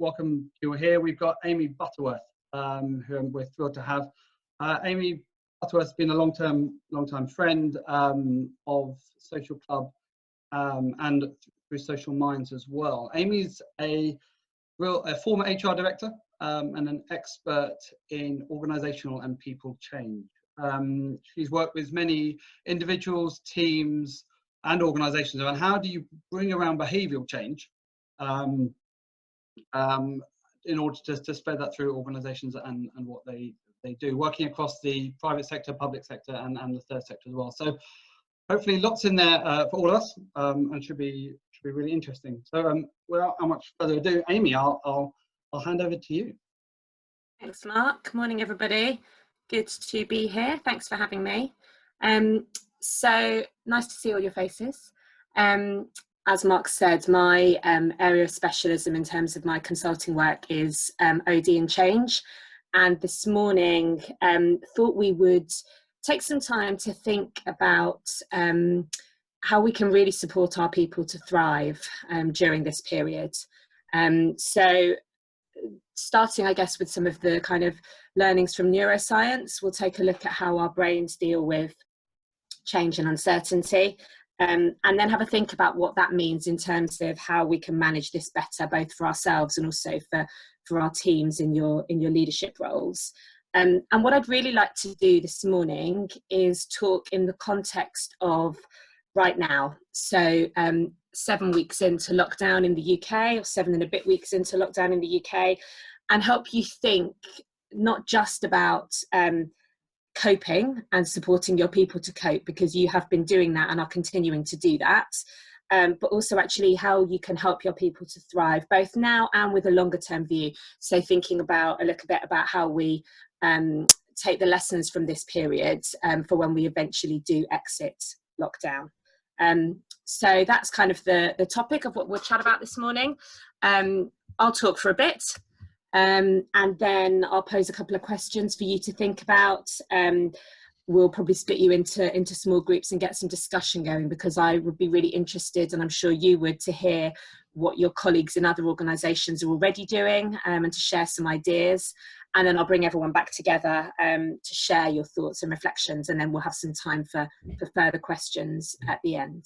welcome you here. We've got Amy Butterworth, who we're thrilled to have. Amy Butterworth has been a long-time friend of Social Club and through Social Minds as well. Amy's a former HR director and an expert in organisational and people change. She's worked with many individuals, teams, and organisations around how do you bring around behavioural change in order to spread that through organisations and what they do, working across the private sector, public sector, and the third sector as well. So hopefully lots in there for all of us, and should be really interesting. So without much further ado, Amy, I'll hand over to you. Thanks, Mark. Good morning, everybody. Good to be here. Thanks for having me. So nice to see all your faces. As Mark said, my area of specialism in terms of my consulting work is OD and change. And this morning, thought we would take some time to think about how we can really support our people to thrive during this period. So starting, I guess, with some of the kind of learnings from neuroscience, we'll take a look at how our brains deal with change and uncertainty, and then have a think about what that means in terms of how we can manage this better, both for ourselves and also for our teams in your leadership roles. And what I'd really like to do this morning is talk in the context of right now. So 7 weeks into lockdown in the UK, or 7 and a bit weeks into lockdown in the UK, and help you think not just about coping and supporting your people to cope, because you have been doing that and are continuing to do that, but also actually how you can help your people to thrive both now and with a longer term view. So thinking about a little bit about how we take the lessons from this period for when we eventually do exit lockdown. So that's kind of the topic of what we'll chat about this morning. I'll talk for a bit. And then I'll pose a couple of questions for you to think about. We'll probably split you into small groups and get some discussion going, because I would be really interested, and I'm sure you would, to hear what your colleagues in other organisations are already doing, and to share some ideas. And then I'll bring everyone back together to share your thoughts and reflections, and then we'll have some time for further questions at the end.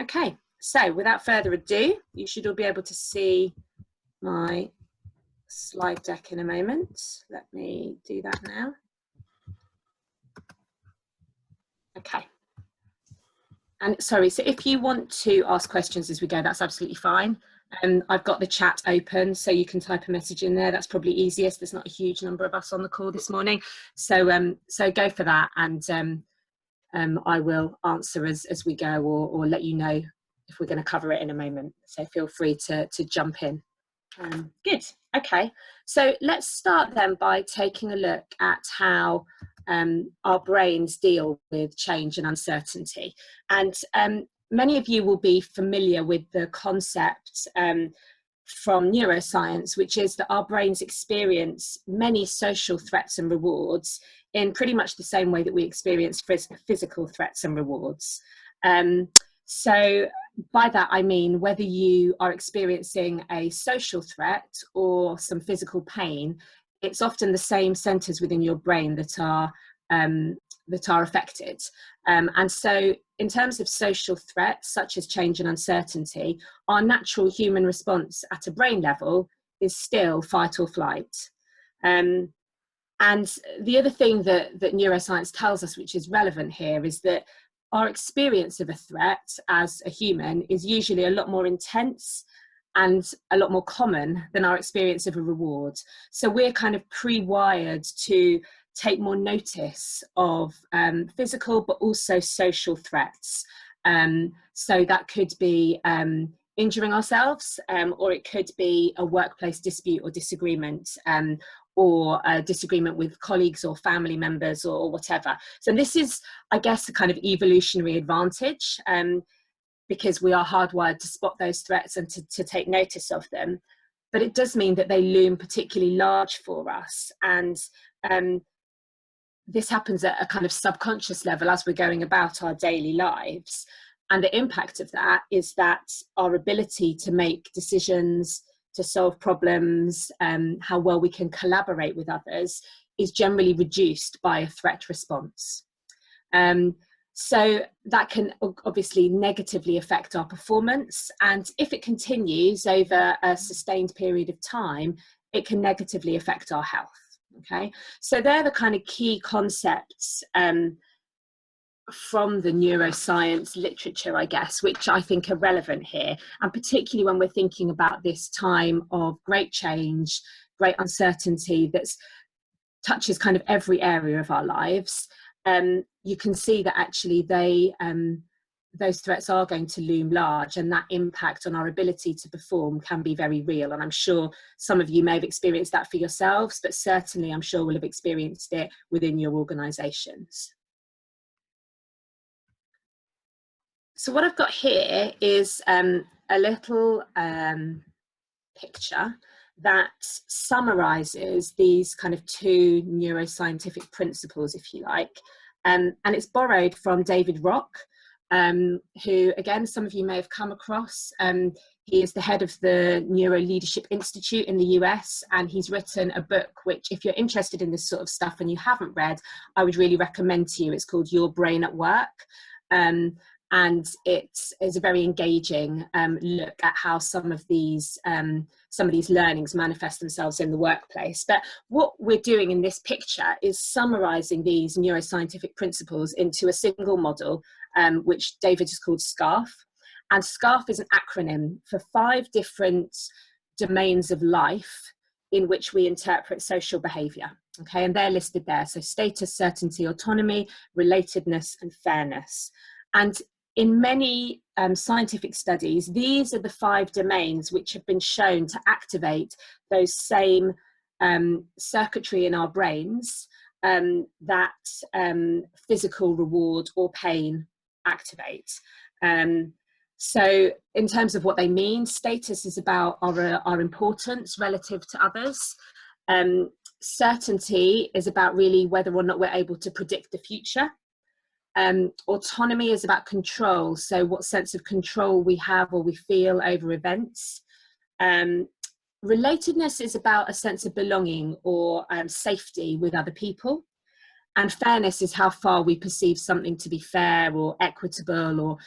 Okay, so without further ado, you should all be able to see my slide deck in a moment. Let me do that now. Okay. And sorry, so if you want to ask questions as we go, that's absolutely fine. I've got the chat open, so you can type a message in there. That's probably easiest. There's not a huge number of us on the call this morning. So so go for that, and I will answer as we go, or let you know if we're going to cover it in a moment. So feel free to jump in. Good. Okay, so let's start then by taking a look at how our brains deal with change and uncertainty. And many of you will be familiar with the concept from neuroscience, which is that our brains experience many social threats and rewards in pretty much the same way that we experience physical threats and rewards. So by that I mean, whether you are experiencing a social threat or some physical pain, it's often the same centres within your brain that are affected. And so in terms of social threats, such as change and uncertainty, our natural human response at a brain level is still fight or flight. And the other thing that neuroscience tells us, which is relevant here, is that our experience of a threat as a human is usually a lot more intense and a lot more common than our experience of a reward. So we're kind of pre-wired to take more notice of physical but also social threats. So that could be injuring ourselves, or it could be a workplace dispute or disagreement, or a disagreement with colleagues or family members or whatever. So this is, I guess, a kind of evolutionary advantage, because we are hardwired to spot those threats and to take notice of them. But it does mean that they loom particularly large for us. And this happens at a kind of subconscious level as we're going about our daily lives. And the impact of that is that our ability to make decisions, to solve problems, how well we can collaborate with others, is generally reduced by a threat response. So that can obviously negatively affect our performance, and if it continues over a sustained period of time, it can negatively affect our health. Okay, so they're the kind of key concepts from the neuroscience literature, I guess, which I think are relevant here, and particularly when we're thinking about this time of great change, great uncertainty that touches kind of every area of our lives. You can see that actually those threats are going to loom large, and that impact on our ability to perform can be very real. And I'm sure some of you may have experienced that for yourselves, but certainly I'm sure we'll have experienced it within your organisations. So what I've got here is a little picture that summarises these kind of two neuroscientific principles, if you like, and it's borrowed from David Rock, who, again, some of you may have come across. He is the head of the Neuro Leadership Institute in the US, and he's written a book which, if you're interested in this sort of stuff and you haven't read, I would really recommend to you. It's called Your Brain at Work. And it is a very engaging look at how some of these learnings manifest themselves in the workplace. But what we're doing in this picture is summarising these neuroscientific principles into a single model, which David has called SCARF. And SCARF is an acronym for 5 different domains of life in which we interpret social behaviour. Okay, and they're listed there. So status, certainty, autonomy, relatedness, and fairness. And in many scientific studies, these are the 5 domains which have been shown to activate those same circuitry in our brains that physical reward or pain activate. So in terms of what they mean, status is about our importance relative to others. Certainty is about really whether or not we're able to predict the future. Autonomy is about control, so what sense of control we have or we feel over events. Relatedness is about a sense of belonging or safety with other people. And fairness is how far we perceive something to be fair or equitable, or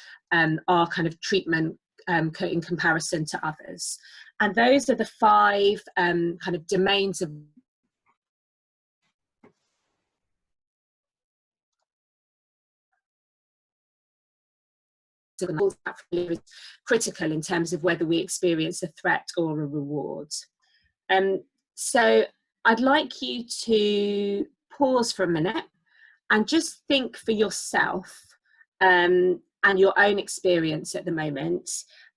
our kind of treatment in comparison to others. And those are the 5 kind of domains of is critical in terms of whether we experience a threat or a reward. So I'd like you to pause for a minute and just think for yourself and your own experience at the moment,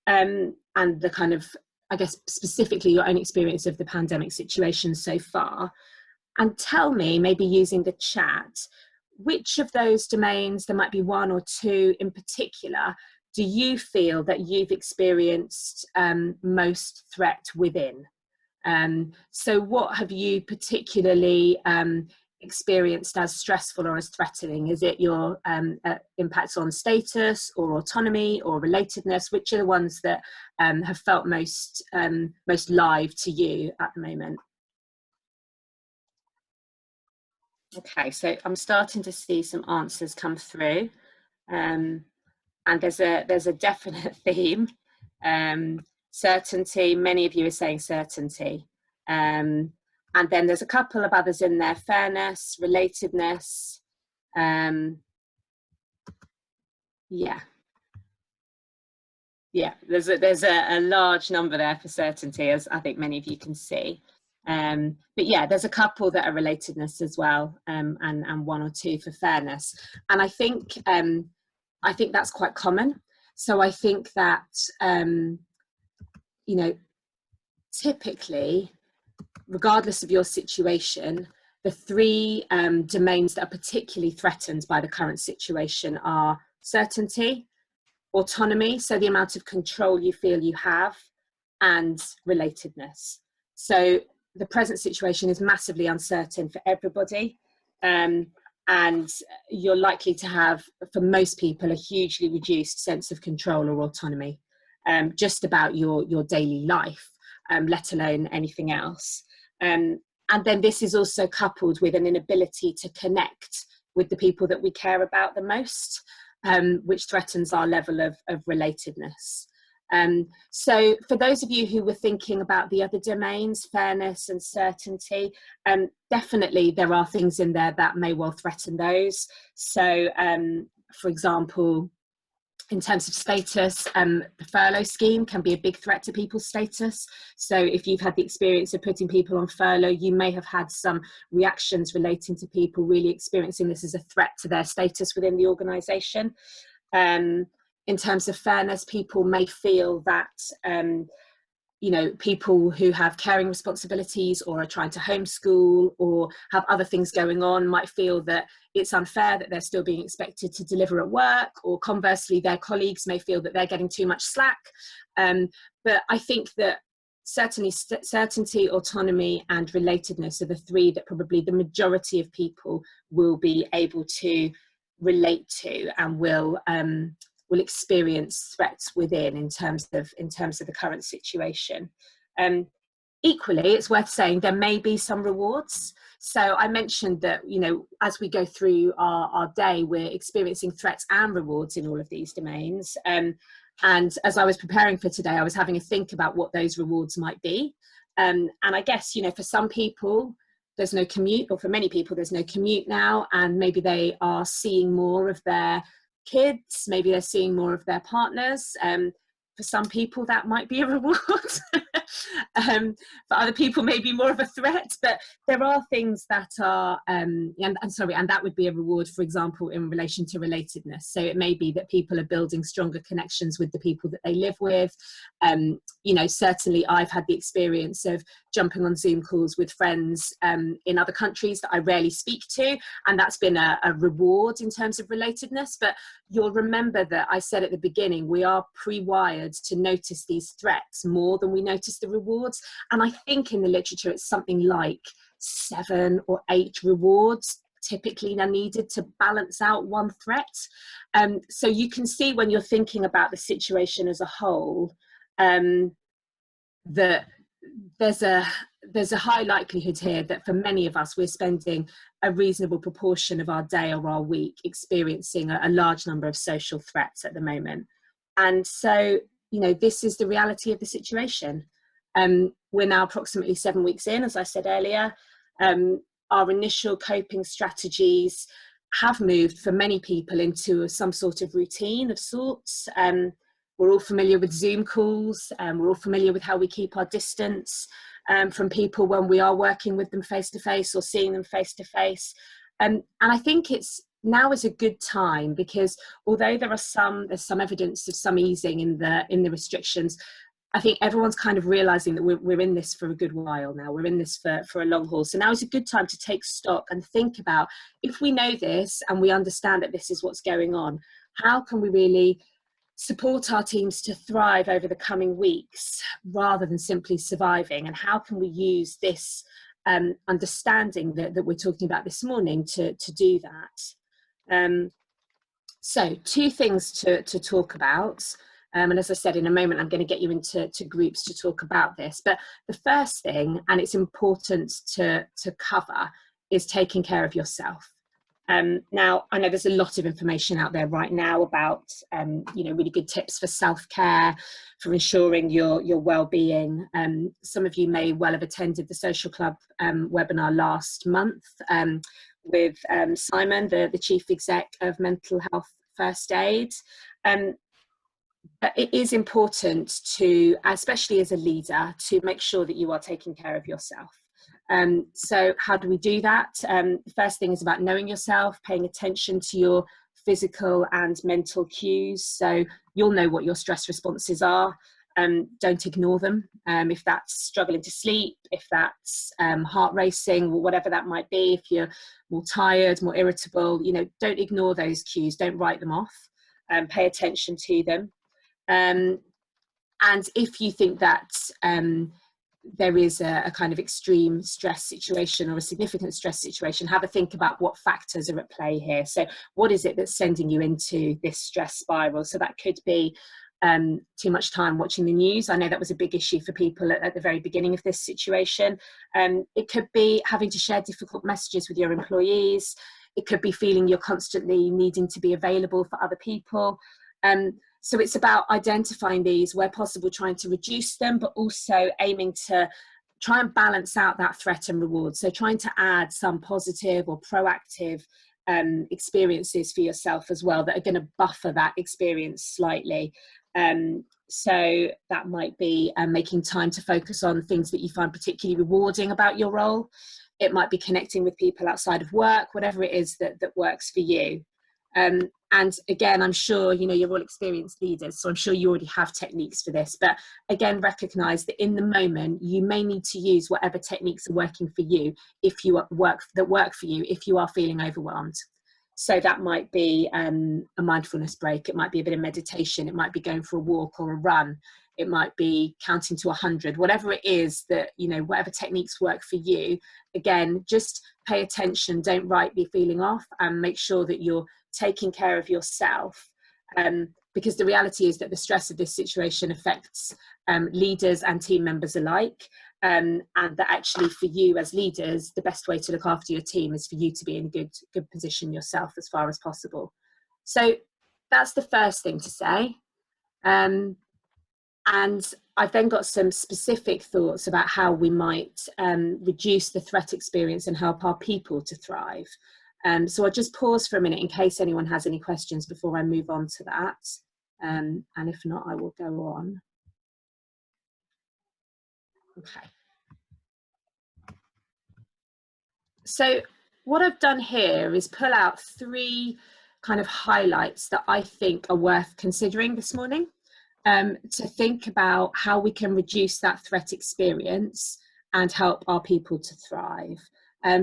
and the kind of, I guess, specifically your own experience of the pandemic situation so far, and tell me, maybe using the chat, which of those domains, there might be 1 or 2 in particular, do you feel that you've experienced most threat within? So what have you particularly experienced as stressful or as threatening? Is it your impacts on status or autonomy or relatedness? Which are the ones that have felt most live to you at the moment? Okay, so I'm starting to see some answers come through, and there's a definite theme. Certainty, many of you are saying certainty, and then there's a couple of others in there: fairness, relatedness. There's a large number there for certainty, as I think many of you can see. But yeah, there's a couple that are relatedness as well, and 1 or 2 for fairness. And I think that's quite common. So I think that you know, typically, regardless of your situation, the 3 domains that are particularly threatened by the current situation are certainty, autonomy, so the amount of control you feel you have, and relatedness. So the present situation is massively uncertain for everybody, and you're likely to have, for most people, a hugely reduced sense of control or autonomy just about your daily life. let alone anything else. And then this is also coupled with an inability to connect with the people that we care about the most, which threatens our level of relatedness. So for those of you who were thinking about the other domains, fairness and certainty, definitely there are things in there that may well threaten those. So for example, in terms of status, the furlough scheme can be a big threat to people's status. So if you've had the experience of putting people on furlough, you may have had some reactions relating to people really experiencing this as a threat to their status within the organisation. In terms of fairness, people may feel that you know, people who have caring responsibilities or are trying to homeschool or have other things going on might feel that it's unfair that they're still being expected to deliver at work, or conversely, their colleagues may feel that they're getting too much slack. But I think that certainly certainty, autonomy and relatedness are the three that probably the majority of people will be able to relate to and will experience threats within in terms of the current situation. Equally, it's worth saying there may be some rewards. So I mentioned that, you know, as we go through our day, we're experiencing threats and rewards in all of these domains. And as I was preparing for today, I was having a think about what those rewards might be. And I guess, you know, for some people, there's no commute, or for many people, there's no commute now, and maybe they are seeing more of their kids, maybe they're seeing more of their partners. For some people that might be a reward. For other people maybe more of a threat, but there are things that are and that would be a reward, for example, in relation to relatedness. So it may be that people are building stronger connections with the people that they live with. You know, certainly I've had the experience of jumping on Zoom calls with friends in other countries that I rarely speak to, and that's been a reward in terms of relatedness. But you'll remember that I said at the beginning, we are pre-wired to notice these threats more than we notice the rewards. And I think in the literature, it's something like 7 or 8 rewards typically are needed to balance out one threat. So you can see when you're thinking about the situation as a whole, that there's a high likelihood here that for many of us, we're spending a reasonable proportion of our day or our week experiencing a large number of social threats at the moment. And so, you know, this is the reality of the situation. We're now approximately 7 weeks in, as I said earlier. Our initial coping strategies have moved for many people into some sort of routine of sorts. We're all familiar with Zoom calls, we're all familiar with how we keep our distance from people when we are working with them face-to-face or seeing them face-to-face. And I think now is a good time, because although there's some evidence of some easing in the restrictions, I think everyone's kind of realizing that we're in this for a good while now. We're in this for a long haul. So now is a good time to take stock and think about, if we know this and we understand that this is what's going on, how can we really support our teams to thrive over the coming weeks rather than simply surviving? And how can we use this understanding that we're talking about this morning to do that? So 2 things to talk about. And as I said, in a moment, I'm going to get you into groups to talk about this. But the first thing, and it's important to cover, is taking care of yourself. Now, I know there's a lot of information out there right now about, you know, really good tips for self-care, for ensuring your well-being. Some of you may well have attended the Social Club webinar last month with Simon, the Chief Exec of Mental Health First Aid. But it is important to, especially as a leader, to make sure that you are taking care of yourself. So how do we do that? The first thing is about knowing yourself, paying attention to your physical and mental cues. So you'll know what your stress responses are. Don't ignore them. If that's struggling to sleep, if that's heart racing, whatever that might be, if you're more tired, more irritable, you know, don't ignore those cues. Don't write them off. Pay attention to them. And if you think that there is a kind of extreme stress situation or a significant stress situation, have a think about what factors are at play here. So what is it that's sending you into this stress spiral? So that could be too much time watching the news. I know that was a big issue for people at the very beginning of this situation. It could be having to share difficult messages with your employees. It could be feeling you're constantly needing to be available for other people. So it's about identifying these, where possible, trying to reduce them, but also aiming to try and balance out that threat and reward. So trying to add some positive or proactive experiences for yourself as well that are going to buffer that experience slightly. So that might be making time to focus on things that you find particularly rewarding about your role. It might be connecting with people outside of work, whatever it is that works for you. And again, I'm sure, you know, you're all experienced leaders, so I'm sure you already have techniques for this, but again, recognize that in the moment, you may need to use whatever techniques are working for you if you work for you, if you are feeling overwhelmed. So that might be a mindfulness break. It might be a bit of meditation. It might be going for a walk or a run. It might be counting to 100, whatever it is that, you know, whatever techniques work for you. Again, just pay attention. Don't write the feeling off, and make sure that you're taking care of yourself. Because the reality is that the stress of this situation affects leaders and team members alike. And that actually for you as leaders, the best way to look after your team is for you to be in a good position yourself as far as possible. So that's the first thing to say. And I've then got some specific thoughts about how we might reduce the threat experience and help our people to thrive. So I'll just pause for a minute in case anyone has any questions before I move on to that. And if not, I will go on. Okay. So what I've done here is pull out 3 kind of highlights that I think are worth considering this morning, to think about how we can reduce that threat experience and help our people to thrive.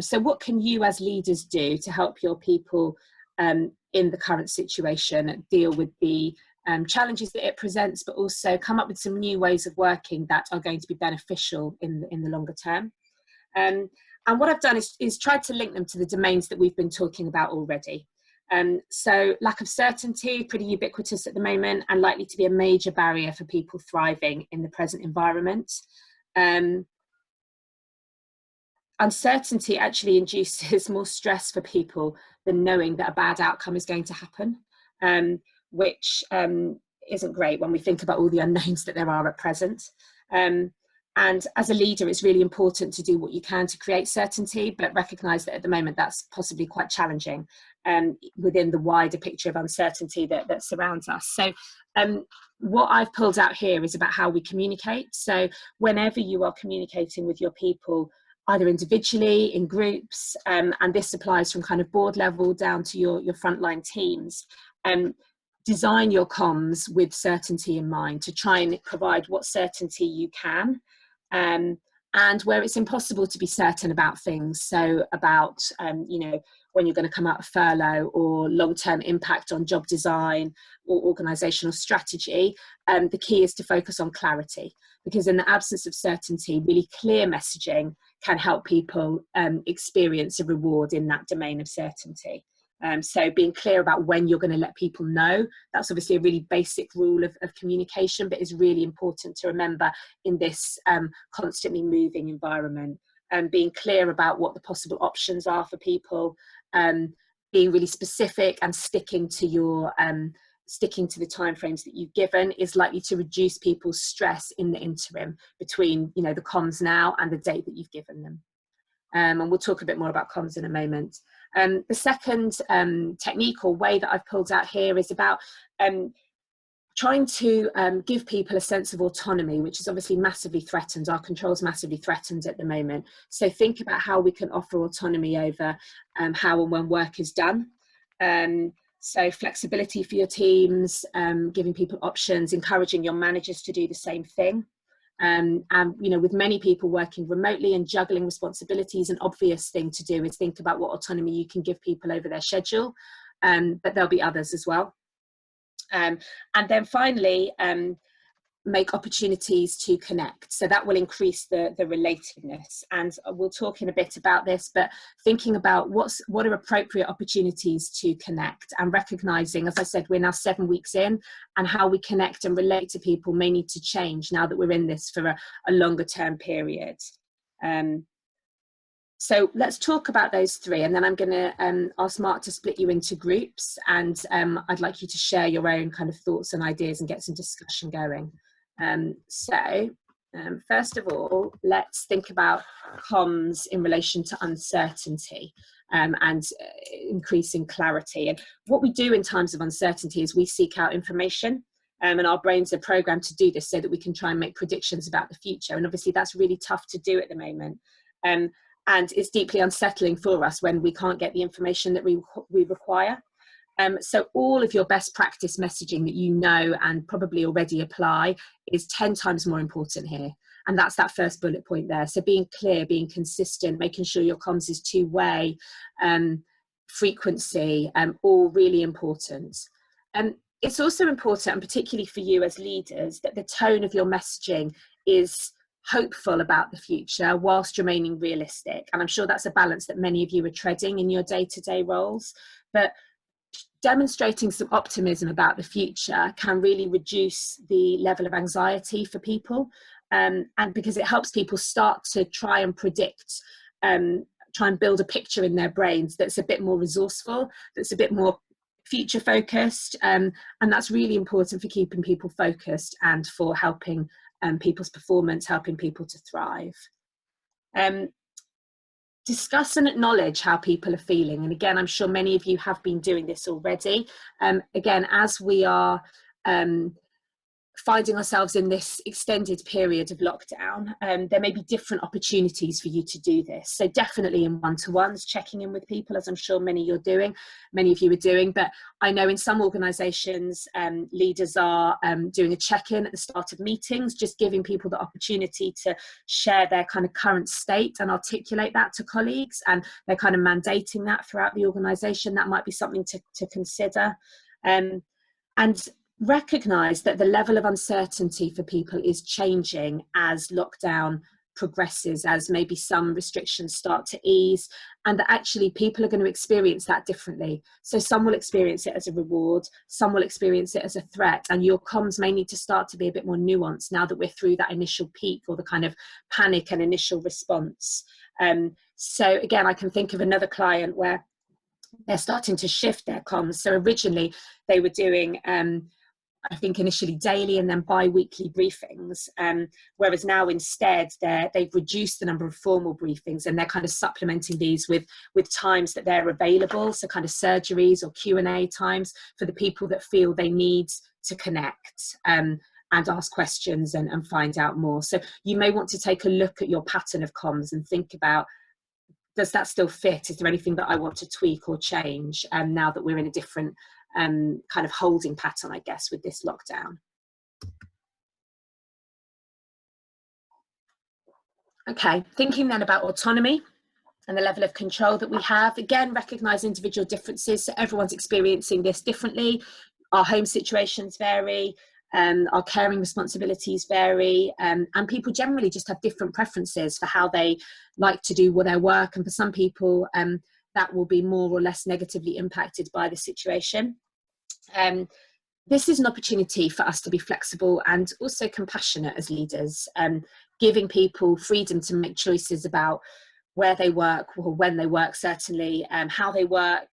So what can you as leaders do to help your people in the current situation deal with the challenges that it presents, but also come up with some new ways of working that are going to be beneficial in the longer term? And what I've done is tried to link them to the domains that we've been talking about already. So lack of certainty, pretty ubiquitous at the moment, and likely to be a major barrier for people thriving in the present environment. Uncertainty actually induces more stress for people than knowing that a bad outcome is going to happen, which isn't great when we think about all the unknowns that there are at present. And as a leader, it's really important to do what you can to create certainty, but recognise that at the moment that's possibly quite challenging within the wider picture of uncertainty that surrounds us. So what I've pulled out here is about how we communicate. So whenever you are communicating with your people, either individually, in groups, and this applies from kind of board level down to your frontline teams, design your comms with certainty in mind to try and provide what certainty you can. And where it's impossible to be certain about things, so about you know, when you're going to come out of furlough, or long-term impact on job design or organisational strategy, the key is to focus on clarity, because in the absence of certainty, really clear messaging can help people experience a reward in that domain of certainty. So being clear about when you're going to let people know, that's obviously a really basic rule of communication, but is really important to remember in this constantly moving environment. Being clear about what the possible options are for people, being really specific and sticking to the timeframes that you've given is likely to reduce people's stress in the interim between, you know, the comms now and the date that you've given them. And we'll talk a bit more about comms in a moment. The second technique or way that I've pulled out here is about trying to give people a sense of autonomy, which is obviously massively threatened. Our control's massively threatened at the moment. So think about how we can offer autonomy over how and when work is done. So flexibility for your teams, giving people options, encouraging your managers to do the same thing. And you know, with many people working remotely and juggling responsibilities, an obvious thing to do is think about what autonomy you can give people over their schedule, but there'll be others as well. And then finally, make opportunities to connect. So that will increase the relatedness. And we'll talk in a bit about this, but thinking about what are appropriate opportunities to connect, and recognizing, as I said, we're now 7 weeks in, and how we connect and relate to people may need to change now that we're in this for a longer term period. So let's talk about those three, and then I'm going to ask Mark to split you into groups, and I'd like you to share your own kind of thoughts and ideas and get some discussion going. First of all, let's think about comms in relation to uncertainty and increasing clarity. And what we do in times of uncertainty is we seek out information, and our brains are programmed to do this so that we can try and make predictions about the future. And obviously that's really tough to do at the moment. And it's deeply unsettling for us when we can't get the information that we require. So all of your best practice messaging that you know and probably already apply is 10 times more important here. And that's that first bullet point there. So being clear, being consistent, making sure your comms is two-way, frequency, all really important. It's also important, and particularly for you as leaders, that the tone of your messaging is hopeful about the future whilst remaining realistic. And I'm sure that's a balance that many of you are treading in your day-to-day roles. But demonstrating some optimism about the future can really reduce the level of anxiety for people, and because it helps people start to try and predict, try and build a picture in their brains that's a bit more resourceful, that's a bit more future focused, and that's really important for keeping people focused and for helping people's performance, helping people to thrive. Discuss and acknowledge how people are feeling. And again, I'm sure many of you have been doing this already. Again, as we are finding ourselves in this extended period of lockdown, there may be different opportunities for you to do this. So definitely in one-to-ones, checking in with people, as I'm sure many of you are doing. But I know in some organisations, leaders are doing a check-in at the start of meetings, just giving people the opportunity to share their kind of current state and articulate that to colleagues, and they're kind of mandating that throughout the organisation. That might be something to consider. And recognise that the level of uncertainty for people is changing as lockdown progresses, as maybe some restrictions start to ease, and that actually people are going to experience that differently. So some will experience it as a reward, some will experience it as a threat, and your comms may need to start to be a bit more nuanced now that we're through that initial peak or the kind of panic and initial response. So again, I can think of another client where they're starting to shift their comms. So originally they were doing I think initially daily and then bi-weekly briefings, whereas now instead they've reduced the number of formal briefings, and they're kind of supplementing these with times that they're available, so kind of surgeries or Q&A times for the people that feel they need to connect and ask questions and find out more. So you may want to take a look at your pattern of comms and think about, does that still fit? Is there anything that I want to tweak or change now that we're in a different kind of holding pattern, I guess, with this lockdown? Okay, thinking then about autonomy and the level of control that we have. Again, recognise individual differences. So everyone's experiencing this differently. Our home situations vary. Our caring responsibilities vary, and people generally just have different preferences for how they like to do their work. And for some people, that will be more or less negatively impacted by the situation. This is an opportunity for us to be flexible and also compassionate as leaders, giving people freedom to make choices about where they work or when they work, certainly, how they work,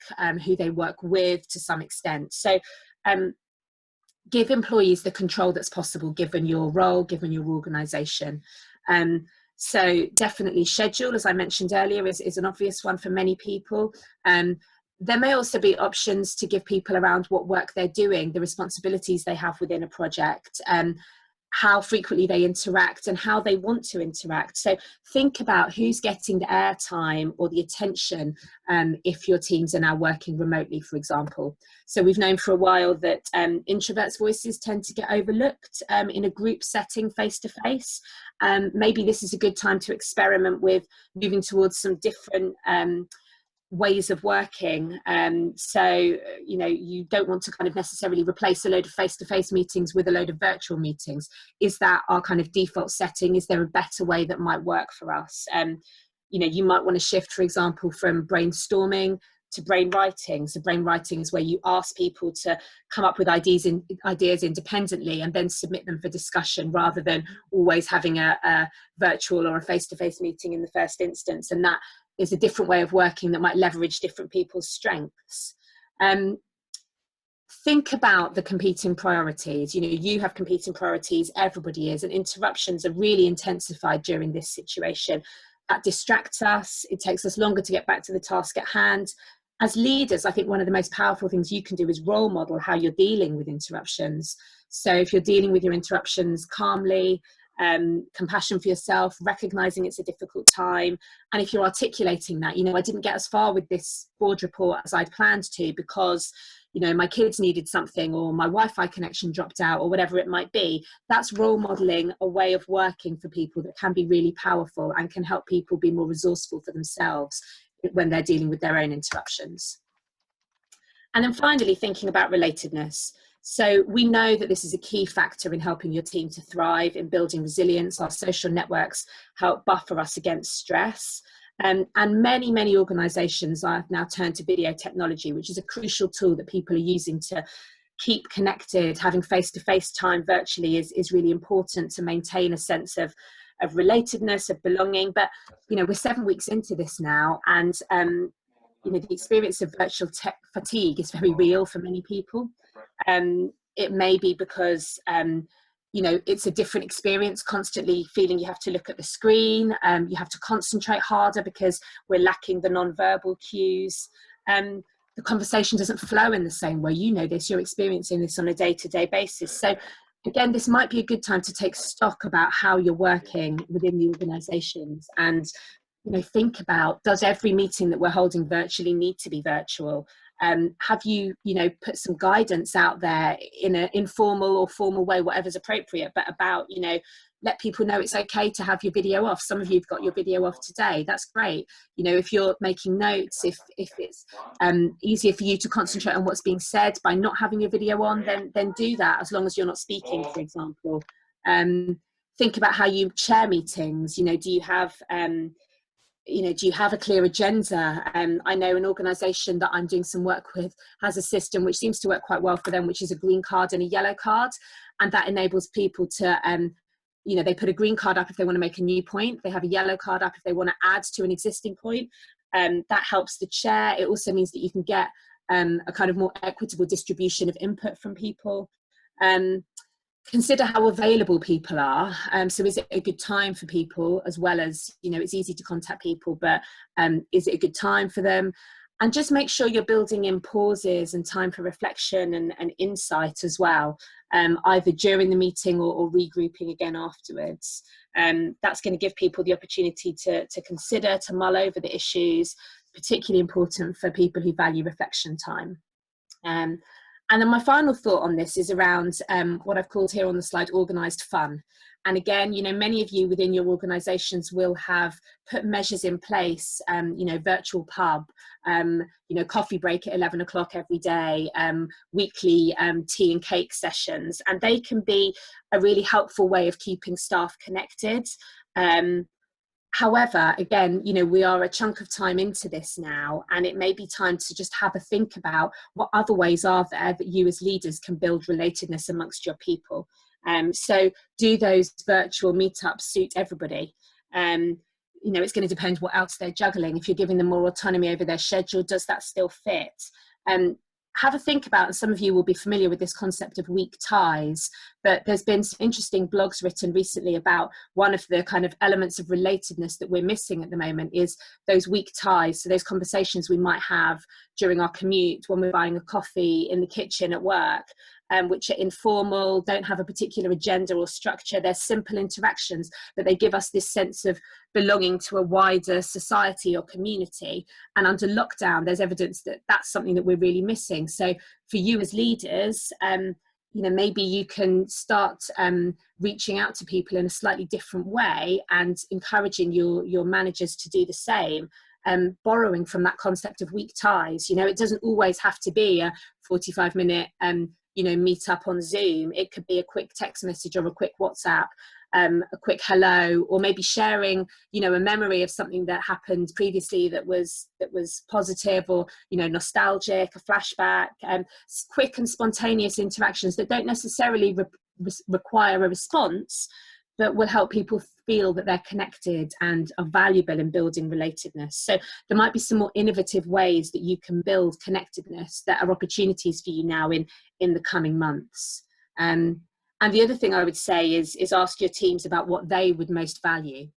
who they work with to some extent. So give employees the control that's possible given your role, given your organisation. So definitely schedule, as I mentioned earlier, is an obvious one for many people. There may also be options to give people around what work they're doing, the responsibilities they have within a project, how frequently they interact and how they want to interact. So think about who's getting the airtime or the attention if your teams are now working remotely, for example. So we've known for a while that introverts' voices tend to get overlooked in a group setting face-to-face. Maybe this is a good time to experiment with moving towards some different ways of working. So, you know, you don't want to kind of necessarily replace a load of face-to-face meetings with a load of virtual meetings. Is that our kind of default setting? Is there a better way that might work for us? You know, you might want to shift, for example, from brainstorming to brain writing. So brain writing is where you ask people to come up with ideas independently and then submit them for discussion, rather than always having a virtual or a face-to-face meeting in the first instance. And that is a different way of working that might leverage different people's strengths. Think about the competing priorities. You know, you have competing priorities, everybody is, and interruptions are really intensified during this situation. That distracts us. It takes us longer to get back to the task at hand. As leaders, I think one of the most powerful things you can do is role model how you're dealing with interruptions. So if you're dealing with your interruptions calmly, compassion for yourself, recognizing it's a difficult time, and if you're articulating that, you know, I didn't get as far with this board report as I'd planned to because, you know, my kids needed something, or my Wi-Fi connection dropped out, or whatever it might be. That's role modeling a way of working for people that can be really powerful and can help people be more resourceful for themselves when they're dealing with their own interruptions. And then finally, thinking about relatedness. So we know that this is a key factor in helping your team to thrive, in building resilience. Our social networks help buffer us against stress. And many organisations have now turned to video technology, which is a crucial tool that people are using to keep connected. Having face-to-face time virtually is really important to maintain a sense of relatedness, of belonging. But, you know, we're 7 weeks into this now, and, you know, the experience of virtual tech fatigue is very real for many people. It may be because, you know, it's a different experience, constantly feeling you have to look at the screen, you have to concentrate harder because we're lacking the non-verbal cues. The conversation doesn't flow in the same way. You know this, you're experiencing this on a day-to-day basis. So again, this might be a good time to take stock about how you're working within the organisations, and, you know, think about, does every meeting that we're holding virtually need to be virtual? Have you, you know, put some guidance out there in an informal or formal way, whatever's appropriate, but about, you know, let people know it's okay to have your video off. Some of you've got your video off today. That's great. You know, if you're making notes, if it's easier for you to concentrate on what's being said by not having your video on, then do that, as long as you're not speaking, for example. Think about how you chair meetings. You know, do you have a clear agenda? I know an organisation that I'm doing some work with has a system which seems to work quite well for them, which is a green card and a yellow card. And that enables people to, you know, they put a green card up if they want to make a new point. They have a yellow card up if they want to add to an existing point. That helps the chair. It also means that you can get a kind of more equitable distribution of input from people. Consider how available people are. So is it a good time for people, as well as, you know, it's easy to contact people, but is it a good time for them? And just make sure you're building in pauses and time for reflection and insight as well, either during the meeting or regrouping again afterwards. That's going to give people the opportunity to consider, to mull over the issues, particularly important for people who value reflection time. And then my final thought on this is around what I've called here on the slide, organised fun. And again, you know, many of you within your organisations will have put measures in place, you know, virtual pub, you know, coffee break at 11 o'clock every day, weekly tea and cake sessions. And they can be a really helpful way of keeping staff connected. However, again, you know, we are a chunk of time into this now, and it may be time to just have a think about what other ways are there that you as leaders can build relatedness amongst your people. So do those virtual meetups suit everybody? You know, it's going to depend what else they're juggling. If you're giving them more autonomy over their schedule, does that still fit? Have a think about, and some of you will be familiar with this concept of weak ties, but there's been some interesting blogs written recently about one of the kind of elements of relatedness that we're missing at the moment is those weak ties. So those conversations we might have during our commute, when we're buying a coffee, in the kitchen, at work, which are informal, don't have a particular agenda or structure. They're simple interactions, but they give us this sense of belonging to a wider society or community. And under lockdown, there's evidence that that's something that we're really missing. So for you as leaders, you know, maybe you can start reaching out to people in a slightly different way and encouraging your managers to do the same. borrowing from that concept of weak ties. You know, it doesn't always have to be a 45-minute you know, meet up on Zoom. It could be a quick text message or a quick WhatsApp, a quick hello, or maybe sharing, you know, a memory of something that happened previously that was positive, or, you know, nostalgic, a flashback, quick and spontaneous interactions that don't necessarily require a response, but will help people feel that they're connected and are valuable in building relatedness. So there might be some more innovative ways that you can build connectedness that are opportunities for you now in the coming months. And the other thing I would say is ask your teams about what they would most value.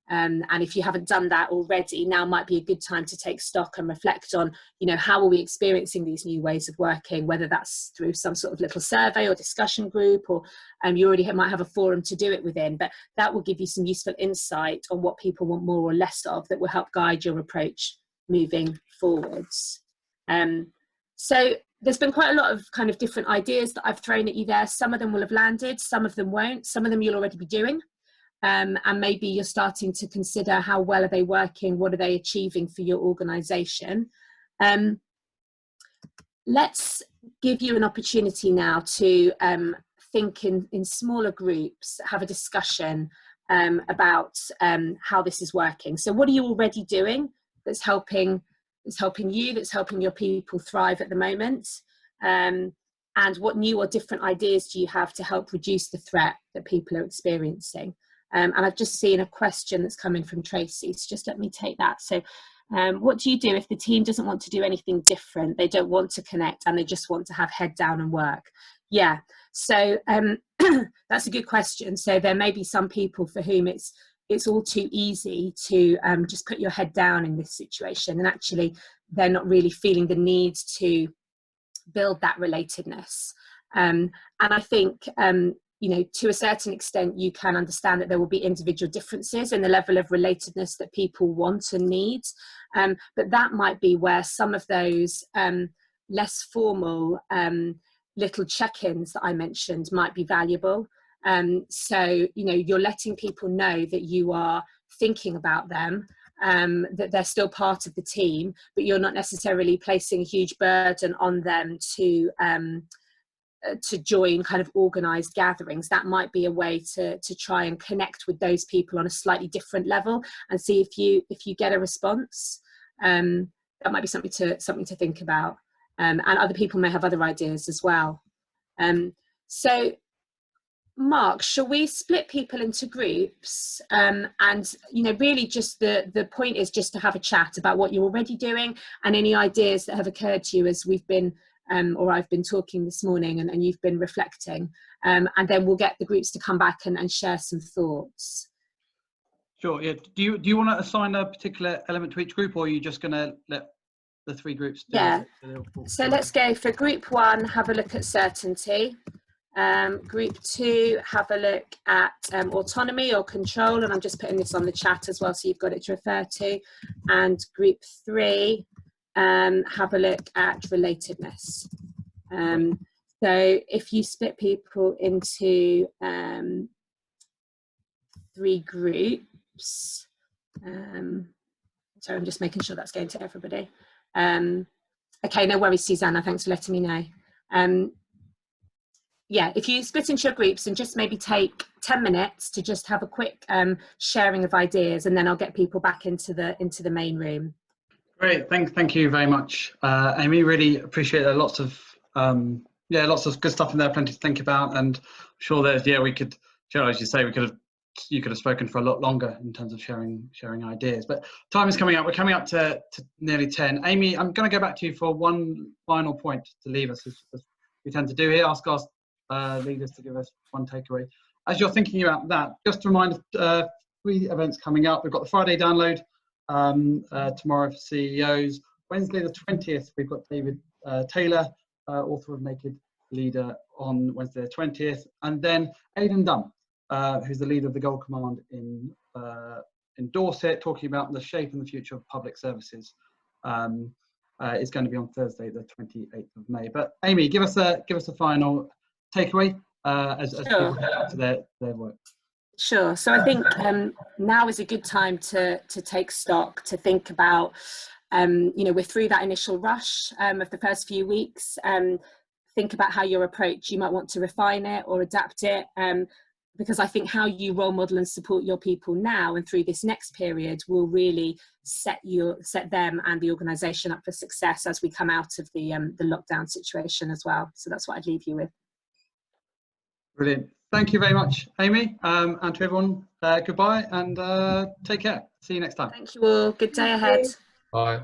And if you haven't done that already, now might be a good time to take stock and reflect on, you know, how are we experiencing these new ways of working, whether that's through some sort of little survey or discussion group, or you already might have a forum to do it within, but that will give you some useful insight on what people want more or less of, that will help guide your approach moving forwards. So there's been quite a lot of kind of different ideas that I've thrown at you there. Some of them will have landed, some of them won't, some of them you'll already be doing. And maybe you're starting to consider how well are they working, what are they achieving for your organisation. Let's give you an opportunity now to think in smaller groups, have a discussion about how this is working. So what are you already doing that's helping you, that's helping your people thrive at the moment? And what new or different ideas do you have to help reduce the threat that people are experiencing? And I've just seen a question that's come in from Tracy, so just let me take that. So what do you do if the team doesn't want to do anything different? They don't want to connect and they just want to have head down and work. Yeah, so that's a good question. So there may be some people for whom it's all too easy to just put your head down in this situation, and actually they're not really feeling the need to build that relatedness. And I think you know, to a certain extent, you can understand that there will be individual differences in the level of relatedness that people want and need. But that might be where some of those less formal little check-ins that I mentioned might be valuable. So, you know, you're letting people know that you are thinking about them, that they're still part of the team, but you're not necessarily placing a huge burden on them to join kind of organised gatherings. That might be a way to try and connect with those people on a slightly different level and see if you get a response. That might be something to think about. And other people may have other ideas as well. So Mark, shall we split people into groups? And you know, really just the point is just to have a chat about what you're already doing and any ideas that have occurred to you as we've been or I've been talking this morning and you've been reflecting, and then we'll get the groups to come back and share some thoughts. Sure. Yeah. Do you want to assign a particular element to each group, or are you just going to let the three groups do it? So let's go for group one, have a look at certainty. Group two, have a look at autonomy or control, and I'm just putting this on the chat as well so you've got it to refer to. And group three, have a look at relatedness. So if you split people into three groups, so I'm just making sure that's going to everybody. Okay, no worries, Susanna, thanks for letting me know. Yeah, if you split into your groups and just maybe take 10 minutes to just have a quick sharing of ideas, and then I'll get people back into the main room. Great, thank you very much, Amy. Really appreciate that. Lots of good stuff in there, plenty to think about, and I'm sure that we could, as you say, you could have spoken for a lot longer in terms of sharing ideas. But time is coming up. We're coming up to nearly 10. Amy, I'm going to go back to you for one final point to leave us, as we tend to do here. Ask our leaders to give us one takeaway. As you're thinking about that, just to remind us, 3 events coming up. We've got the Friday download tomorrow for CEOs. Wednesday the 20th, we've got David Taylor, author of Naked Leader, on Wednesday the 20th, and then Aidan Dunn, who's the leader of the Gold Command in Dorset, talking about the shape and the future of public services. It's going to be on Thursday the 28th of May. But Amy, give us a final takeaway as people get back to their work. Sure. So I think now is a good time to take stock, to think about, we're through that initial rush of the first few weeks. Think about how your approach, you might want to refine it or adapt it, because I think how you role model and support your people now and through this next period will really set them and the organisation up for success as we come out of the lockdown situation as well. So that's what I'd leave you with. Brilliant. Thank you very much, Amy, and to everyone, goodbye and take care. See you next time. Thank you all. Good day ahead. Bye.